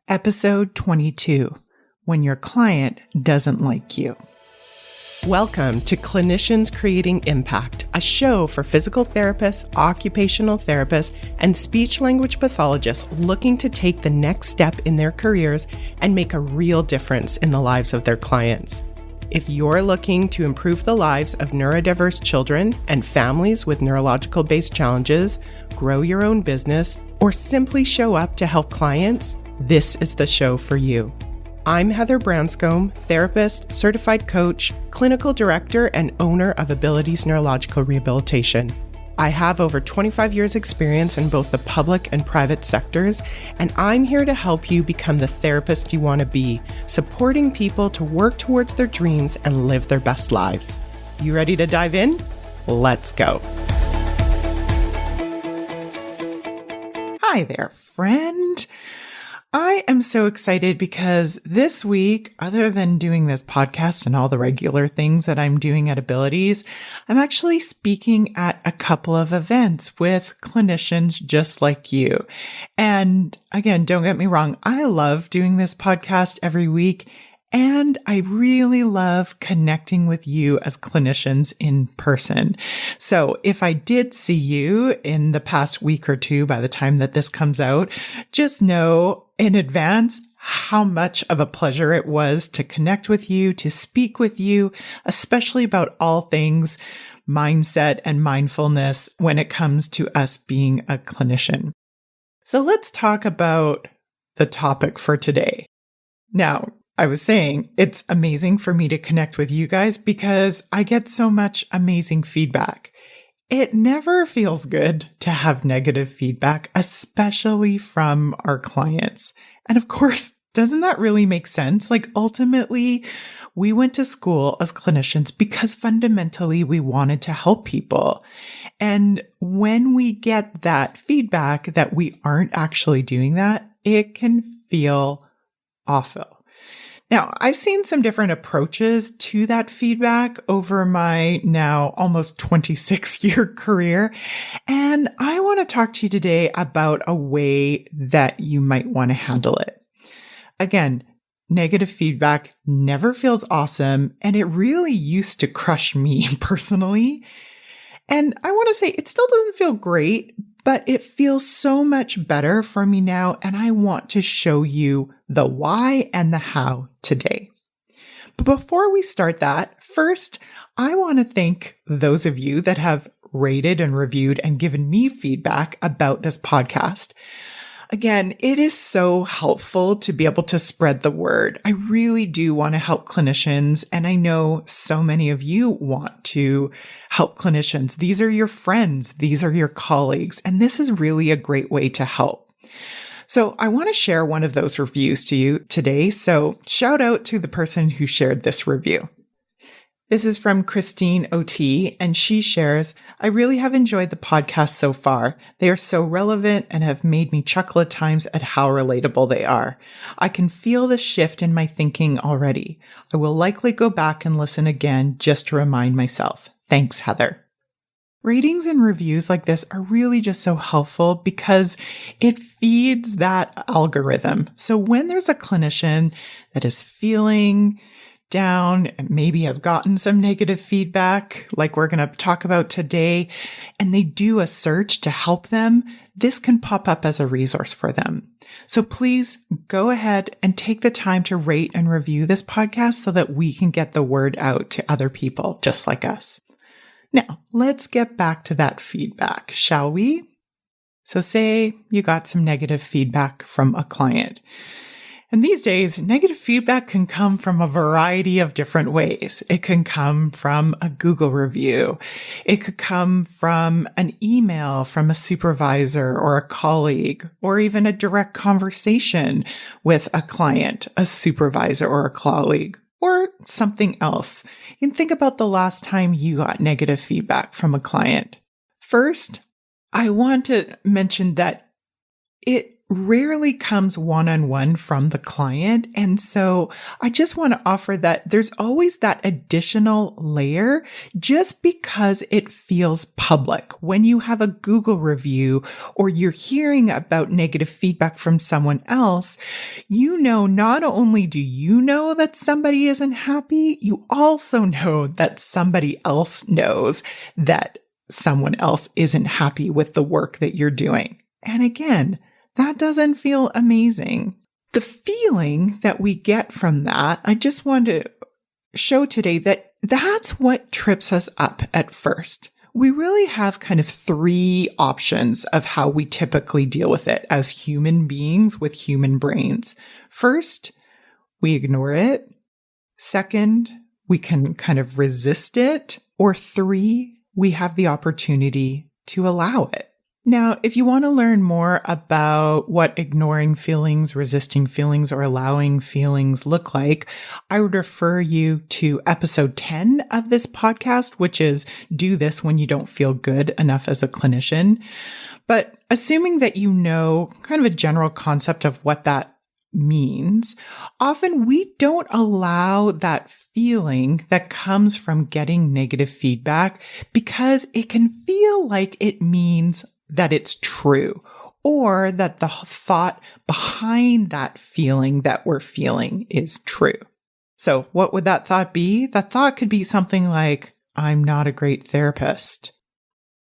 Episode 22, When Your Client Doesn't Like You. Welcome to Clinicians Creating Impact, a show for physical therapists, occupational therapists, and speech-language pathologists looking to take the next step in their careers and make a real difference in the lives of their clients. If you're looking to improve the lives of neurodiverse children and families with neurological-based challenges, grow your own business, or simply show up to help clients, this is the show for you. I'm Heather Branscombe, therapist, certified coach, clinical director, and owner of Abilities Neurological Rehabilitation. I have over 25 years experience in both the public and private sectors, and I'm here to help you become the therapist you want to be, supporting people to work towards their dreams and live their best lives. You ready to dive in? Let's go. Hi there, friend. I am so excited because this week, other than doing this podcast and all the regular things that I'm doing at Abilities, I'm actually speaking at a couple of events with clinicians just like you. And again, don't get me wrong, I love doing this podcast every week. And I really love connecting with you as clinicians in person. So if I did see you in the past week or two, by the time that this comes out, just know in advance how much of a pleasure it was to connect with you, to speak with you, especially about all things mindset and mindfulness when it comes to us being a clinician. So let's talk about the topic for today. Now, I was saying it's amazing for me to connect with you guys because I get so much amazing feedback. It never feels good to have negative feedback, especially from our clients. And of course, doesn't that really make sense? Like ultimately, we went to school as clinicians because fundamentally we wanted to help people. And when we get that feedback that we aren't actually doing that, it can feel awful. Now, I've seen some different approaches to that feedback over my now almost 26-year career, and I want to talk to you today about a way that you might want to handle it. Again, negative feedback never feels awesome, and it really used to crush me personally. And I want to say it still doesn't feel great, but it feels so much better for me now, and I want to show you the why and the how today. But before we start that, first, I want to thank those of you that have rated and reviewed and given me feedback about this podcast. Again, it is so helpful to be able to spread the word. I really do want to help clinicians, and I know so many of you want to help clinicians. These are your friends, these are your colleagues, and this is really a great way to help. So I want to share one of those reviews to you today. So shout out to the person who shared this review. This is from Christine OT, and she shares, I really have enjoyed the podcast so far. They are so relevant and have made me chuckle at times at how relatable they are. I can feel the shift in my thinking already. I will likely go back and listen again just to remind myself. Thanks, Heather. Ratings and reviews like this are really just so helpful because it feeds that algorithm. So when there's a clinician that is feeling down and maybe has gotten some negative feedback, like we're going to talk about today, and they do a search to help them, this can pop up as a resource for them. So please go ahead and take the time to rate and review this podcast so that we can get the word out to other people just like us. Now, let's get back to that feedback, shall we? So say you got some negative feedback from a client. And these days, negative feedback can come from a variety of different ways. It can come from a Google review. It could come from an email from a supervisor or a colleague, or even a direct conversation with a client, a supervisor, or a colleague, or something else. And think about the last time you got negative feedback from a client. First, I want to mention that it rarely comes one-on-one from the client. And so I just want to offer that there's always that additional layer just because it feels public. When you have a Google review or you're hearing about negative feedback from someone else, not only do you know that somebody isn't happy, you also know that somebody else knows that someone else isn't happy with the work that you're doing. And again, that doesn't feel amazing. The feeling that we get from that, I just want to show today that that's what trips us up at first. We really have kind of three options of how we typically deal with it as human beings with human brains. First, we ignore it. Second, we can kind of resist it. Or three, we have the opportunity to allow it. Now, if you want to learn more about what ignoring feelings, resisting feelings, or allowing feelings look like, I would refer you to episode 10 of this podcast, which is Do This When You Don't Feel Good Enough as a Clinician. But assuming that you know kind of a general concept of what that means, often we don't allow that feeling that comes from getting negative feedback because it can feel like it means that it's true, or that the thought behind that feeling that we're feeling is true. So what would that thought be? That thought could be something like, I'm not a great therapist.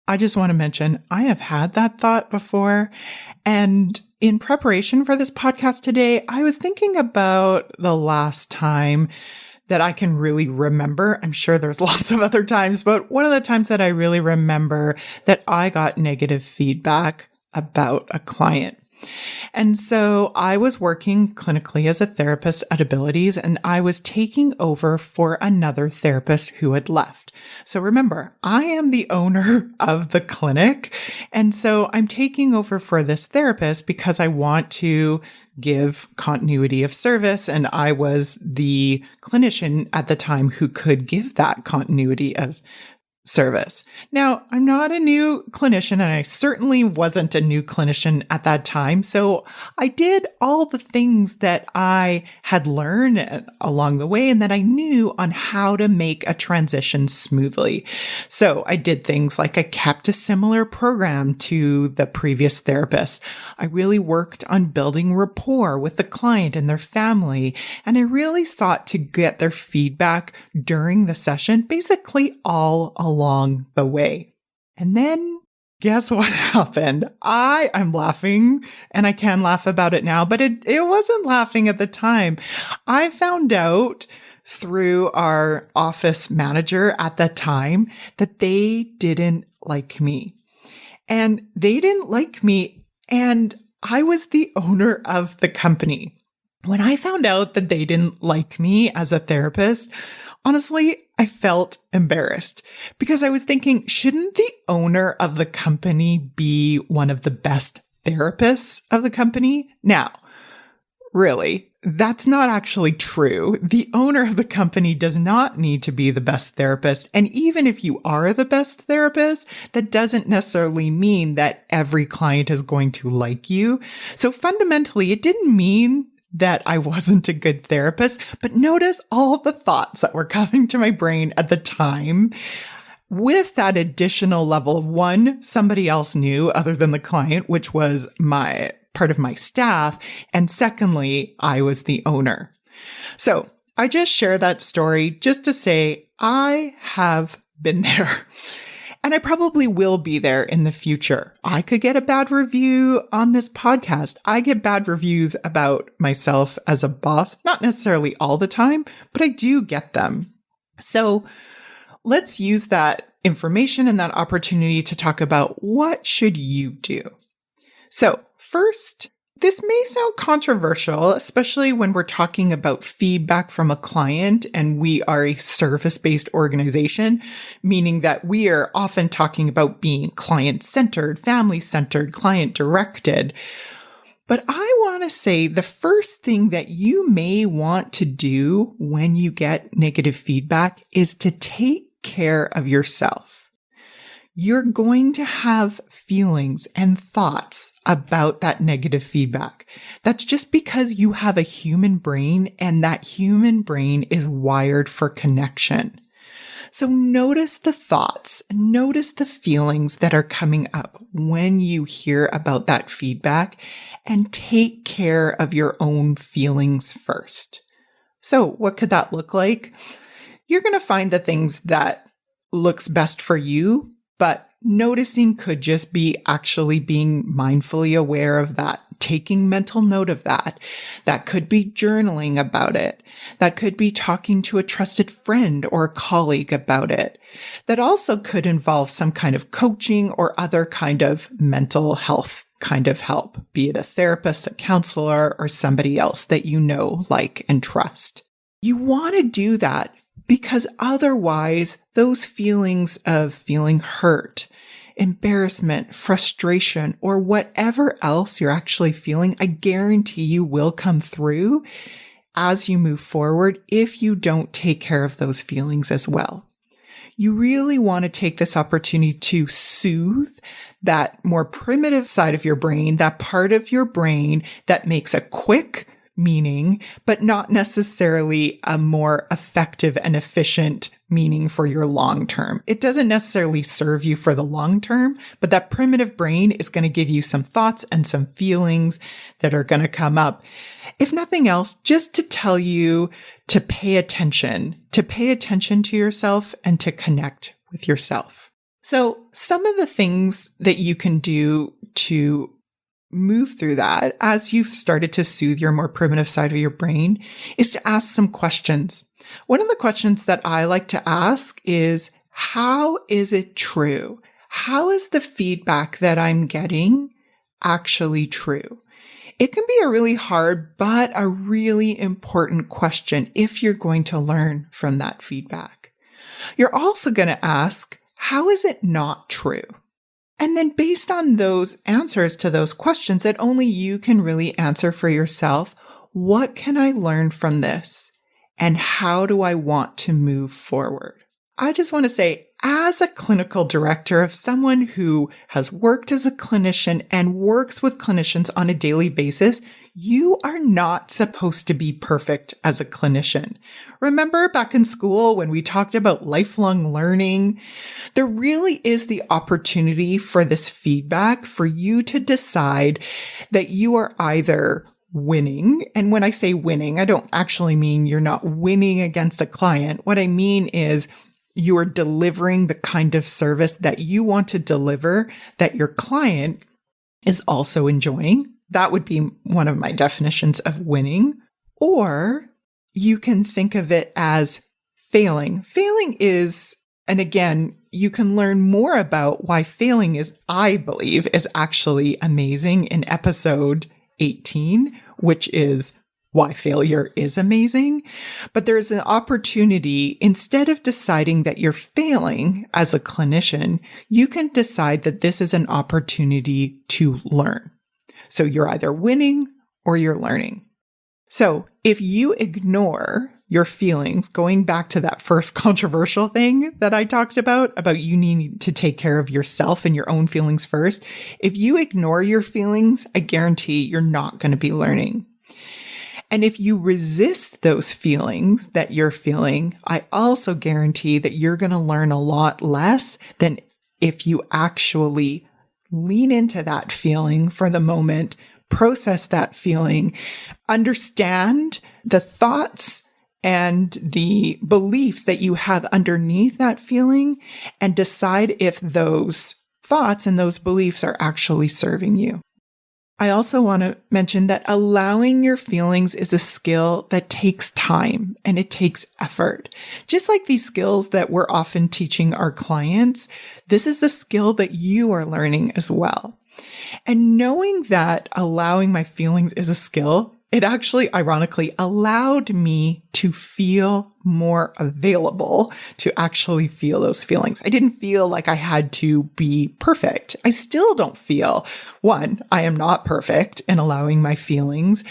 I just want to mention, I have had that thought before. And in preparation for this podcast today, I was thinking about the last time that I can really remember. I'm sure there's lots of other times, but one of the times that I really remember that I got negative feedback about a client. And so I was working clinically as a therapist at Abilities, and I was taking over for another therapist who had left. So remember, I am the owner of the clinic. And so I'm taking over for this therapist because I want to give continuity of service. And I was the clinician at the time who could give that continuity of service. Now, I'm not a new clinician, and I certainly wasn't a new clinician at that time. So I did all the things that I had learned along the way and that I knew on how to make a transition smoothly. So I did things like I kept a similar program to the previous therapist. I really worked on building rapport with the client and their family. And I really sought to get their feedback during the session, basically all along the way. And then guess what happened? I'm laughing, and I can laugh about it now, but it wasn't laughing at the time. I found out through our office manager at that time that they didn't like me. And they didn't like me, and I was the owner of the company. When I found out that they didn't like me as a therapist, honestly, I felt embarrassed because I was thinking, shouldn't the owner of the company be one of the best therapists of the company? Now, really, that's not actually true. The owner of the company does not need to be the best therapist. And even if you are the best therapist, that doesn't necessarily mean that every client is going to like you. So fundamentally, it didn't mean that I wasn't a good therapist, but notice all the thoughts that were coming to my brain at the time with that additional level of one, somebody else knew other than the client, which was my part of my staff. And secondly, I was the owner. So I just share that story just to say I have been there. And I probably will be there in the future. I could get a bad review on this podcast. I get bad reviews about myself as a boss, not necessarily all the time, but I do get them. So let's use that information and that opportunity to talk about what should you do. So first, this may sound controversial, especially when we're talking about feedback from a client and we are a service-based organization, meaning that we are often talking about being client-centered, family-centered, client-directed. But I want to say the first thing that you may want to do when you get negative feedback is to take care of yourself. you're going to have feelings and thoughts about that negative feedback. That's just because you have a human brain, and that human brain is wired for connection. So notice the thoughts, notice the feelings that are coming up when you hear about that feedback, and take care of your own feelings first. So what could that look like? You're going to find the things that looks best for you, but noticing could just be actually being mindfully aware of that, taking mental note of that. That could be journaling about it. That could be talking to a trusted friend or a colleague about it. That also could involve some kind of coaching or other kind of mental health kind of help, be it a therapist, a counselor, or somebody else that you know, like, and trust. You want to do that because otherwise those feelings of feeling hurt, embarrassment, frustration, or whatever else you're actually feeling, I guarantee you will come through as you move forward if you don't take care of those feelings as well. You really want to take this opportunity to soothe that more primitive side of your brain, that part of your brain that makes a quick meaning, but not necessarily a more effective and efficient meaning for your long term. It doesn't necessarily serve you for the long term, but that primitive brain is going to give you some thoughts and some feelings that are going to come up. If nothing else, just to tell you to pay attention to yourself and to connect with yourself. So some of the things that you can do to move through that as you've started to soothe your more primitive side of your brain is to ask some questions. One of the questions that I like to ask is, how is it true? How is the feedback that I'm getting actually true? It can be a really hard, but a really important question if you're going to learn from that feedback. You're also going to ask, how is it not true? And then based on those answers to those questions that only you can really answer for yourself, what can I learn from this? And how do I want to move forward? I just want to say, as a clinical director of someone who has worked as a clinician and works with clinicians on a daily basis, you are not supposed to be perfect as a clinician. Remember back in school when we talked about lifelong learning? There really is the opportunity for this feedback for you to decide that you are either winning. And when I say winning, I don't actually mean you're not winning against a client. What I mean is you are delivering the kind of service that you want to deliver that your client is also enjoying. That would be one of my definitions of winning. Or you can think of it as failing. Failing is, and again, you can learn more about why failing is, I believe, is actually amazing in episode 18, which is why failure is amazing. But there's an opportunity, instead of deciding that you're failing as a clinician, you can decide that this is an opportunity to learn. So you're either winning or you're learning. So if you ignore your feelings, going back to that first controversial thing that I talked about you needing to take care of yourself and your own feelings first, if you ignore your feelings, I guarantee you're not going to be learning. And if you resist those feelings that you're feeling, I also guarantee that you're going to learn a lot less than if you actually lean into that feeling for the moment, process that feeling, understand the thoughts and the beliefs that you have underneath that feeling, and decide if those thoughts and those beliefs are actually serving you. I also want to mention that allowing your feelings is a skill that takes time and it takes effort. Just like these skills that we're often teaching our clients, this is a skill that you are learning as well. And knowing that allowing my feelings is a skill, it actually ironically allowed me to feel more available to actually feel those feelings. I didn't feel like I had to be perfect. I still don't feel, one, I am not perfect in allowing my feelings,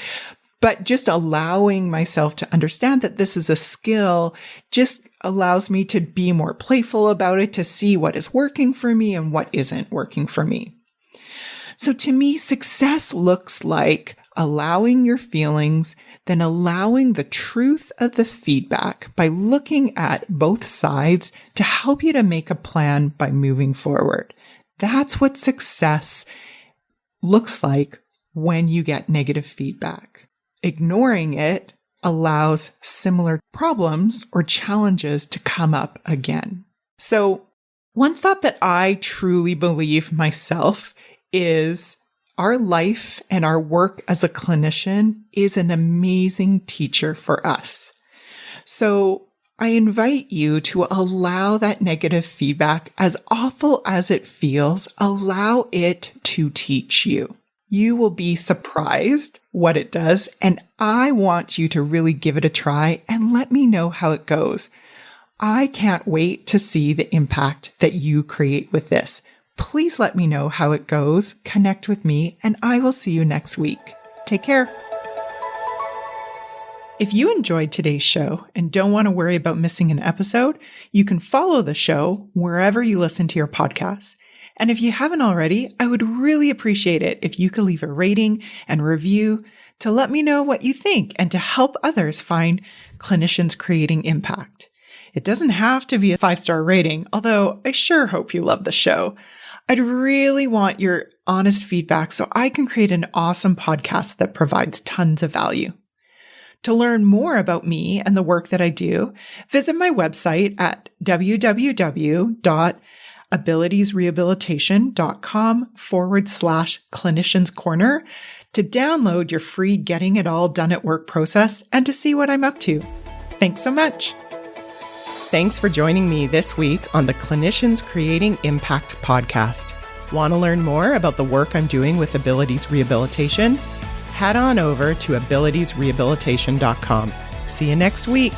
But just allowing myself to understand that this is a skill just allows me to be more playful about it, to see what is working for me and what isn't working for me. So to me, success looks like allowing your feelings, then allowing the truth of the feedback by looking at both sides to help you to make a plan by moving forward. That's what success looks like when you get negative feedback. Ignoring it allows similar problems or challenges to come up again. So one thought that I truly believe myself is our life and our work as a clinician is an amazing teacher for us. So I invite you to allow that negative feedback, as awful as it feels, allow it to teach you. You will be surprised what it does, and I want you to really give it a try and let me know how it goes. I can't wait to see the impact that you create with this. Please let me know how it goes, connect with me, and I will see you next week. Take care. If you enjoyed today's show and don't want to worry about missing an episode, you can follow the show wherever you listen to your podcasts. And if you haven't already, I would really appreciate it if you could leave a rating and review to let me know what you think and to help others find clinicians creating impact. It doesn't have to be a 5-star rating, although I sure hope you love the show. I'd really want your honest feedback so I can create an awesome podcast that provides tons of value. To learn more about me and the work that I do, visit my website at www.abilitiesrehabilitation.com/clinicians corner to download your free Getting It All Done at Work process and to see what I'm up to. Thanks so much. Thanks for joining me this week on the Clinicians Creating Impact podcast. Want to learn more about the work I'm doing with Abilities Rehabilitation? Head on over to abilitiesrehabilitation.com. See you next week.